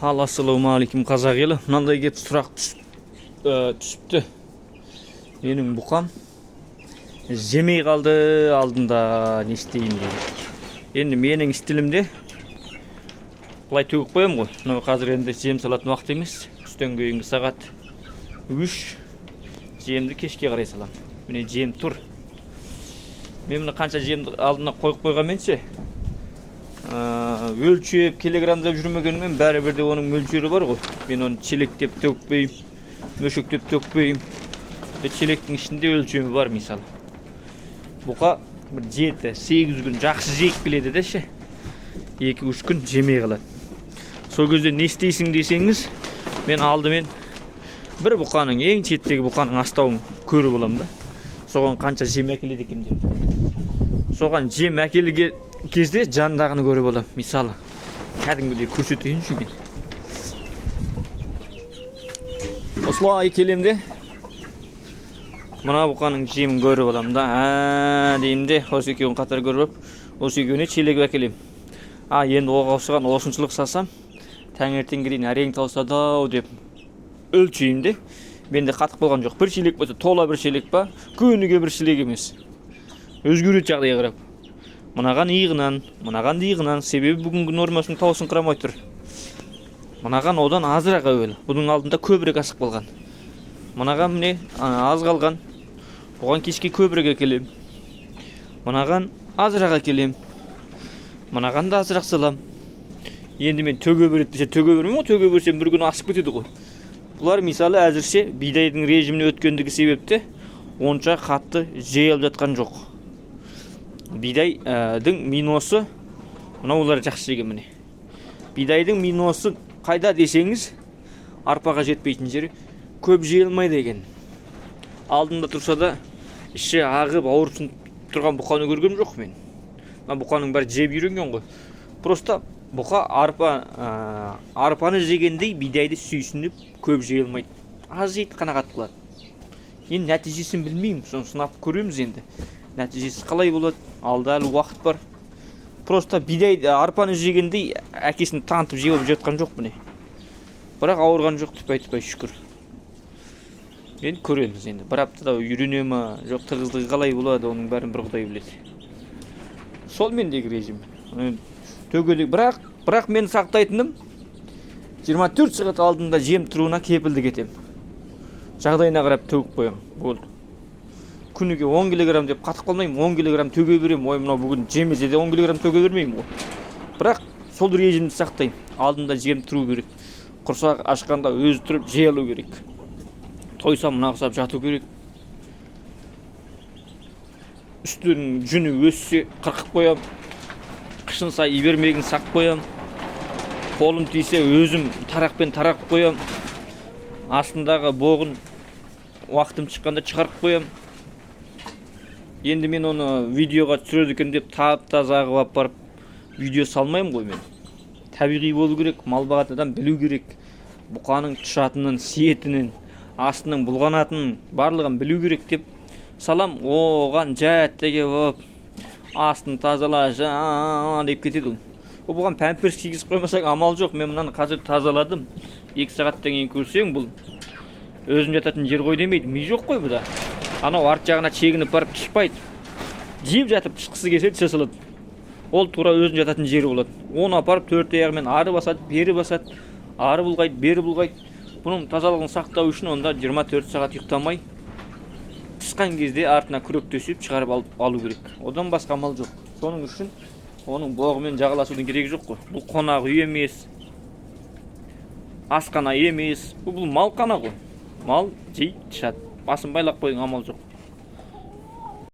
Assalamualaikum қазақ елі. Мынандай кеп сұрақ түсіпті. Менің бұқам жемей қалды алдында, не істейін дейді. Енді менің стилімде былай төгіп қоям ғой. Мынау қазір енді жем салатын уақыт емес. Түстен кейінгі сағат 3 жемді кешке қарай салам. Міне жем тұр. Мен мына қанша жемді алдына қойып қойғанменше өлшеп килограмдап жүрмегенмен бәрібір де оның мөлшері бар ғой. Мен оны челектеп төкпеймін, мөшектеп төкпеймін. Челектің ішінде өлшемі бар мысалы. Бұқа бір 7-8 күн жақсы жеп келеді де ше. 2-3 күн жемей қалады. Сол кезде не істейсің десеңіз, мен алдымен бір бұқаның ең шеттегі бұқаның астауын көріп аламын да. Соған қанша жем әкеледі екен деп. Соған жем әкелген кезде жандағыны көріп аламын. Мысалы, кәдімгідей көрсетейінші мен. Осылай келемде мына бұқаның жемін көріп аламын да. Деймде, осы екеуін қатар көріп, осы екеуіне челек әкелем. Енді оға осыған осыншылық сасам, таңертеңге дейін әрең таусады-ау деп өлшеймде. Менде қатық болған жоқ. Бір челек болса, тола бір челек ба, күніге бір челек емес. Өзгерет жағдайға қарап. Мынаған иығынан, себебі бүгінгі нормасының таусын қырамай тұр. Мынаған одан азырақ әуелі. Бұның алдында көбірек асық болған. Мынаған міне аз қалған. Бұған кешке көбірек әкелем. Мынаған азырақ әкелем. Мынаған да азырақ салам. Енді мен төге береді десе төге бермеймін ғой. Төге берсем бір күн асып кетеді ғой. Бұлар мысалы әзірше бидайдың режиміне өткендігі себепті онша қатты жайылып жатқан жоқ. Бидайдың миносы мынаулар жақсы жеген міне. Бидайдың миносы қайда десеңіз, арпаға жетпейтін жері көп жайылмайды екен. Алдында тұрса да іші ағып ауырсын тұрған бұқаны көргем жоқ мен. Бұқаның бәрі жеп үйренген ғой. Просто бұқа арпаны жегендей бидайды сүйсініп көп жайылмайды. Аз жейді, қанағат қылады. Енді нәтижесін білмеймін, соны сынап көреміз енді. Нәтижесі қалай болады? Алда әлі уақыт бар. Просто бидайды арпаны жегендей әкесін танытып жеп жатқан жоқ міне. Бірақ ауырған жоқ, түпай шүкір. Енді көреміз енді. Бір аптада үйрене ме, жоқ тығыздығы қалай болады, оның бәрін бір Құдай біледі. Сол мендегі режим. Төгелік, бірақ мен сақтайтыным 24 сағат алдында жем тұруына кепілдік етем. Жағдайына қарап төгіп қоям. Болды. Күніге 10 кг деп қатып қалмаймын, 10 кг төге берем. Мынау бүгін жемесе де 10 кг төге бермеймін ғой. Бірақ сол режимді сақтаймын. Алдында жем тұру керек. Құрсақ ашқанда өзі тұрып жайылу керек. Тойсам мына қысап жату керек. Үстінің жүні өссе қырқып қоям. Қышынса ибермегін сақ қоям. Қолым тисе өзім тарақпен тарақып қоям. Астындағы боғын уақытым шыққанда шығарып қоям. Енді мен оны видеоға түсіреді екен деп таза ағып барып видео салмаймын ғой мен. Табиғи болу керек, мал бағатын адам білу керек. Бұқаның тұшатынын, сиетінін, астының бұлғанатынын барлығын білу керек деп салам. Оған жәттеге болып, астын тазала деп кетеді. Бұған пәмперс кигізіп қоймасаң амал жоқ. Мен мынаны қазір тазаладым. 2 сағаттан кейін көрсең, бұл өзім жататын жер ғой демейді. Ми жоқ қой бұда. Анау арт жағына чегініп барып түспайды. Жеп жатып түшкісі келсе түсе салады. Ол тура өзін жататын жері болады. Оны апарып 4 аяғымен ары басады, бері басады, ары бұлғайды, бері бұлғайды. Бұның тазалығын сақтау үшін онда 24 сағат ұйықтамай, тысқан кезде артына күрек төсеп шығарып алу керек. Одан басқа амал жоқ. Соның үшін оның боғымен жағаласудың керегі жоқ қой. Бұл қонақ үй емес, асхана емес. Бұл мал қана ғой. Мал жейді, шат. Басын байлап қойдың, амал жоқ.